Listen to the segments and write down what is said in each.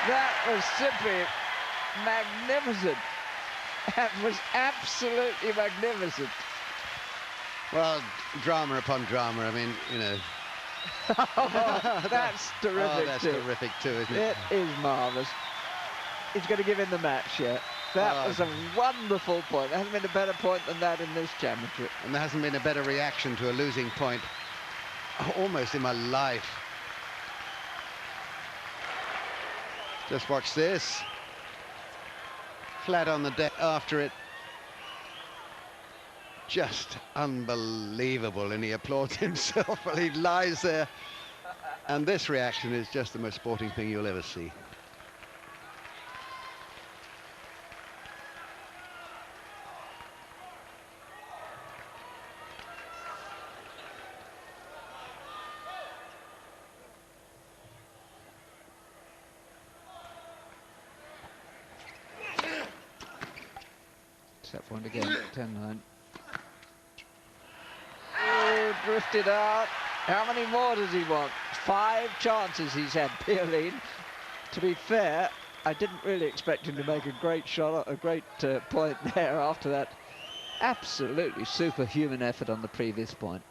That was simply magnificent. That was absolutely magnificent. Well, drama upon drama. I mean, you know. Oh, that's terrific. Oh, that's terrific too, isn't it? It is marvellous. He's going to give in the match here. That was a wonderful point. There hasn't been a better point than that in this championship. And there hasn't been a better reaction to a losing point almost in my life. Just watch this. Flat on the deck after it. Just unbelievable, and he applauds himself while he lies there. And this reaction is just the most sporting thing you'll ever see. Set point again, 10-9. Oh, drifted out. How many more does he want? 5 chances he's had, pioline. To be fair, I didn't really expect him to make a great shot, a great point there after that absolutely superhuman effort on the previous point.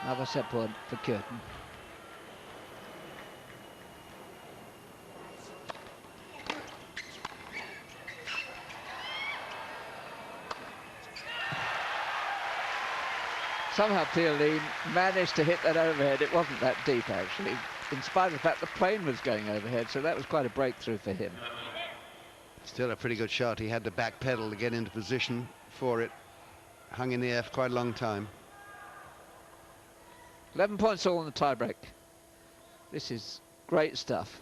Another set point for Kuerten. Somehow pioline managed to hit that overhead. It wasn't that deep, actually, in spite of the fact the plane was going overhead, so that was quite a breakthrough for him. Still a pretty good shot. He had to back pedal to get into position for it. Hung in the air for quite a long time. 11 points all in the tiebreak. This is great stuff.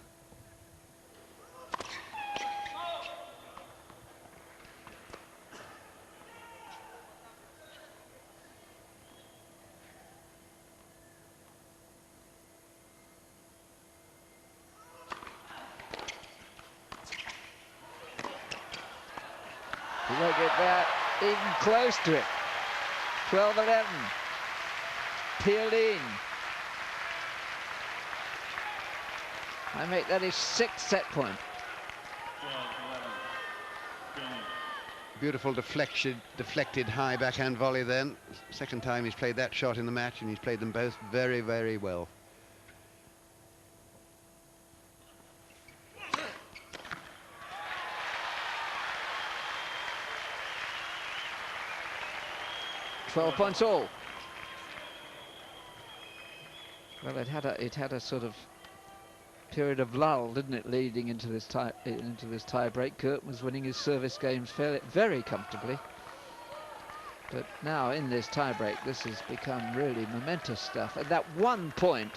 He won't get that even close to it. 12-11. Pioline. I make that his 6th set point. Beautiful deflected high backhand volley then. Second time he's played that shot in the match, and he's played them both very, very well. $12 points all. Well, it had a sort of period of lull, didn't it, leading into this tie break. Kuerten was winning his service games very comfortably, but now in this tie break, this has become really momentous stuff. And that 1 point,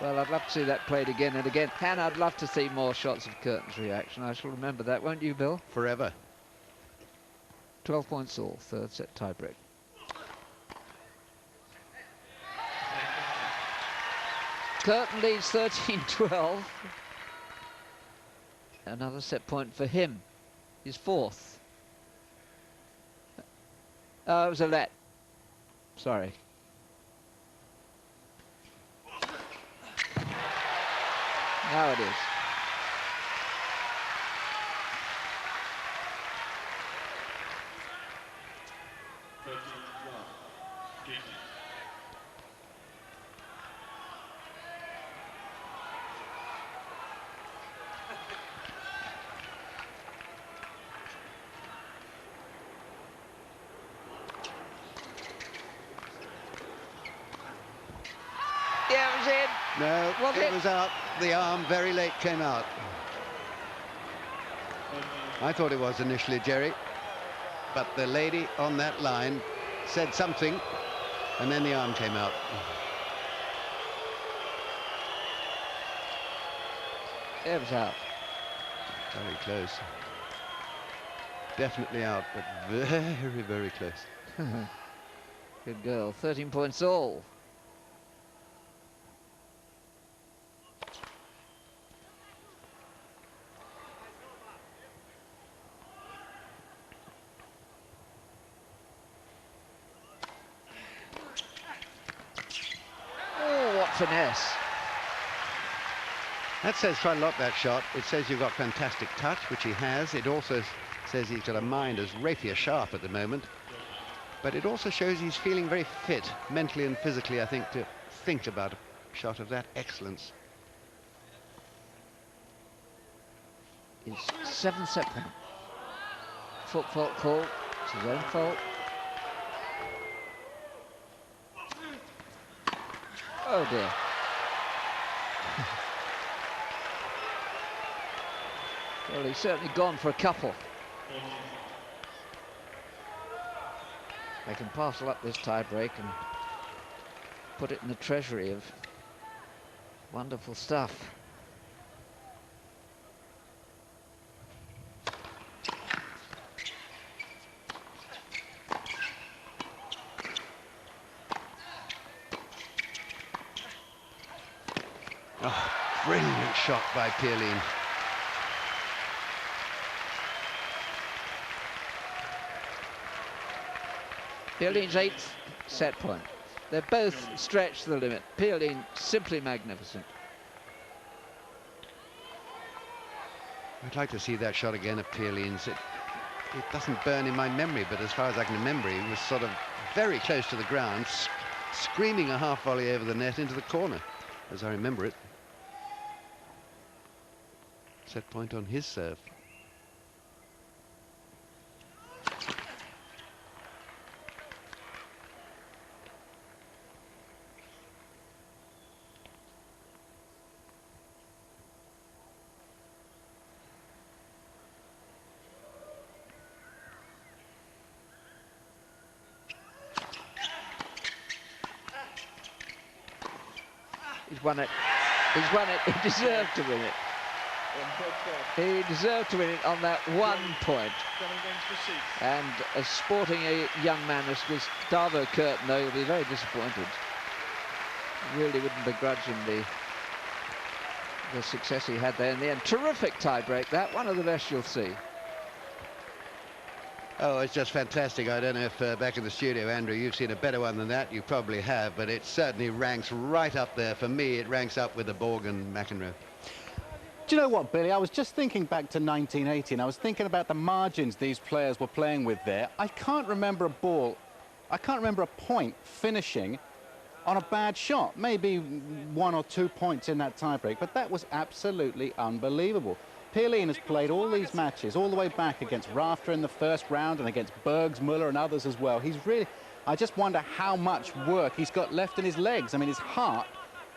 well, I'd love to see that played again and again. And I'd love to see more shots of Kuerten's reaction. I shall remember that, won't you, Bill? Forever. 12 points all, 3rd set tie break. Kuerten leads 13-12. Another set point for him. His 4th. Oh, it was a let. Sorry. Now it is. Yeah, it was in. No, it was out. The arm very late came out. I thought it was initially, Jerry, but the lady on that line said something, and then the arm came out. It was out. Very close. definitely out, but very, very close. Good girl. 13 points all. Oh, what finesse. That says quite a lot, that shot. It says you've got fantastic touch, which he has. It also says he's got a mind as rapier sharp at the moment. But it also shows he's feeling very fit, mentally and physically, I think, to think about a shot of that excellence. His 7th set point. Foot fault call. It's his own fault. Oh dear. Well, he's certainly gone for a couple. They can parcel up this tie break and put it in the treasury of wonderful stuff. Oh, brilliant shot by pioline. Pioline's 8th set point. They're both stretched to the limit. Pioline simply magnificent. I'd like to see that shot again of pioline's. It doesn't burn in my memory, but as far as I can remember, he was sort of very close to the ground, screaming a half volley over the net into the corner, as I remember it. Set point on his serve. He's won it. He's won it. He deserved to win it. He deserved to win it on that 1 point. And as sporting a young man as Gustavo Kuerten, though, he'll be very disappointed. Really wouldn't begrudge him the success he had there in the end. Terrific tie break, that. One of the best you'll see. Oh, it's just fantastic. I don't know if back in the studio, Andrew, you've seen a better one than that. You probably have, but it certainly ranks right up there. For me, it ranks up with the Borg and McEnroe. Do you know what, Billy? I was just thinking back to 1980, and I was thinking about the margins these players were playing with there. I can't remember a point finishing on a bad shot. Maybe 1 or 2 points in that tiebreak, but that was absolutely unbelievable. Pioline has played all these matches all the way back against Rafter in the first round and against Bergs, Muller and others as well. He's really, I just wonder how much work he's got left in his legs. I mean, his heart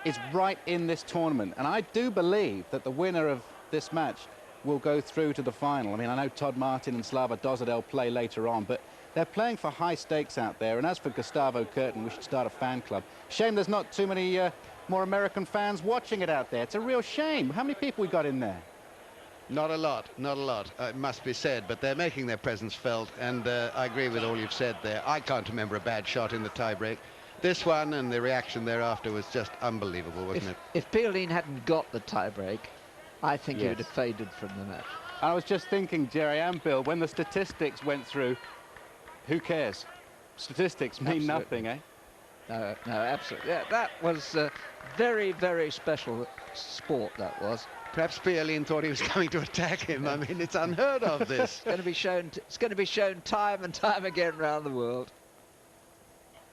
is right in this tournament, and I do believe that the winner of this match will go through to the final. I mean, I know Todd Martin and Slava Dozadel play later on, but they're playing for high stakes out there. And as for Gustavo Kuerten, we should start a fan club. Shame there's not too many more American fans watching it out there. It's a real shame. How many people we got in there? Not a lot, not a lot, it must be said, but they're making their presence felt, and I agree with all you've said there. I can't remember a bad shot in the tiebreak. This one and the reaction thereafter was just unbelievable, wasn't it? If Pioline hadn't got the tiebreak, I think he would have faded from the match. I was just thinking, Jerry and Bill, when the statistics went through, who cares? Statistics mean nothing, eh? No, absolutely. Yeah, that was very, very special sport, that was. Perhaps Pioline thought he was coming to attack him. I mean, it's unheard of, this. It's going to be shown time and time again around the world.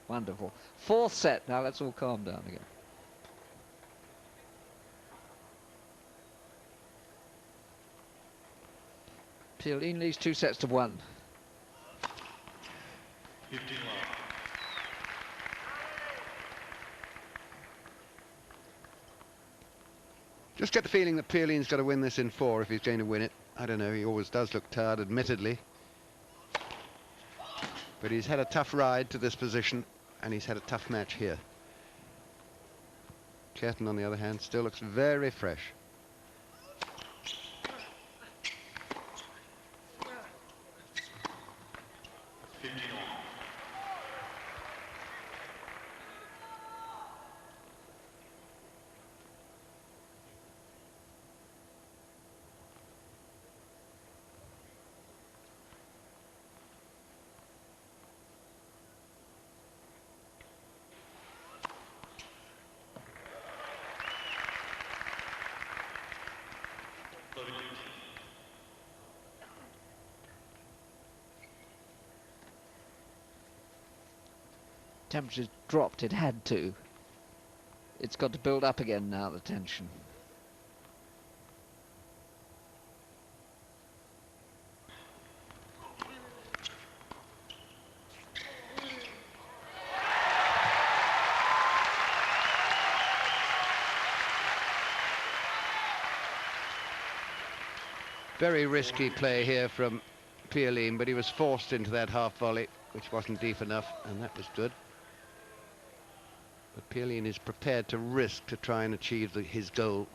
Wonderful. 4th set. Now let's all calm down again. Pioline leads 2 sets to 1. 15 love. Just get the feeling that Pioline's got to win this in 4 if he's going to win it. I don't know, he always does look tired, admittedly. But he's had a tough ride to this position, and he's had a tough match here. Kuerten, on the other hand, still looks very fresh. temperature's dropped. It had to. It's got to build up again now, the tension. Very risky play here from pioline, but he was forced into that half volley, which wasn't deep enough, and that was good. But pioline is prepared to risk to try and achieve his goal.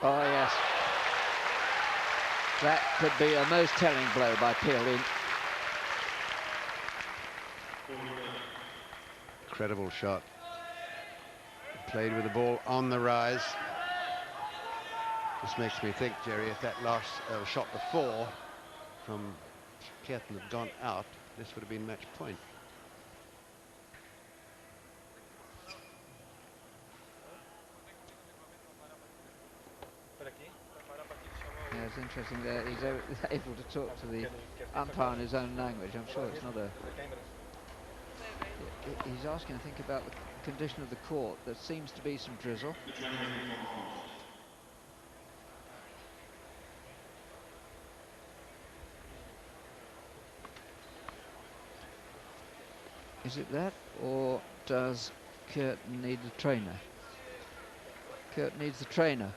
Oh, yes. That could be a most telling blow by pioline. Incredible shot. Played with the ball on the rise. This makes me think, Jerry, if that last shot before from kuerten had gone out, this would have been match point. Yeah, it's interesting that he's able to talk to the umpire in his own language. I'm sure it's not a... He's asking, I think, about the condition of the court. There seems to be some drizzle. Is it that, or does kuerten need a trainer? Kuerten needs a trainer.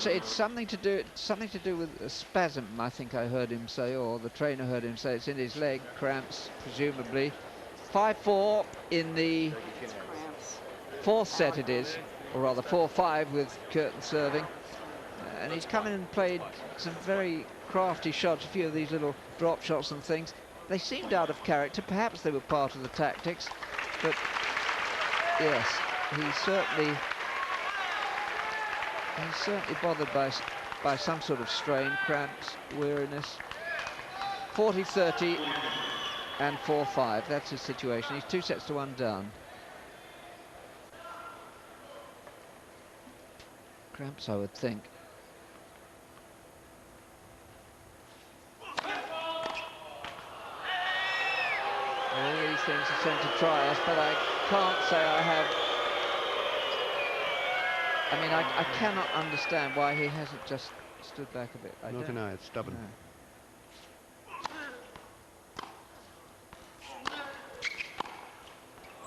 It's something to do with a spasm, I think I heard him say, or the trainer heard him say. It's in his leg, cramps, presumably. 5-4 in the fourth set it is, or rather 4-5 with kuerten serving. And he's come in and played some very crafty shots, a few of these little drop shots and things. They seemed out of character, perhaps they were part of the tactics, but yes, he's certainly bothered by some sort of strain, cramps, weariness. 40-30 and 4-5, that's his situation. He's 2 sets to 1 down. Cramps, I would think. All these things are sent to try us, but I can't say I have... I mean, I cannot understand why he hasn't just stood back a bit. Not an eye, it's stubborn. No.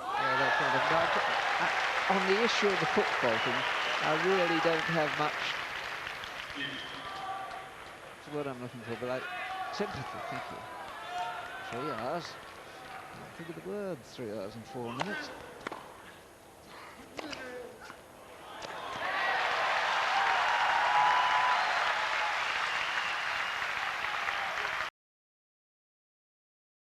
Yeah, that's on the issue of the football thing, I really don't have much... That's the word I'm looking for, but like sympathy, thank you. 3 hours. Think of the word, 3 hours and 4 minutes.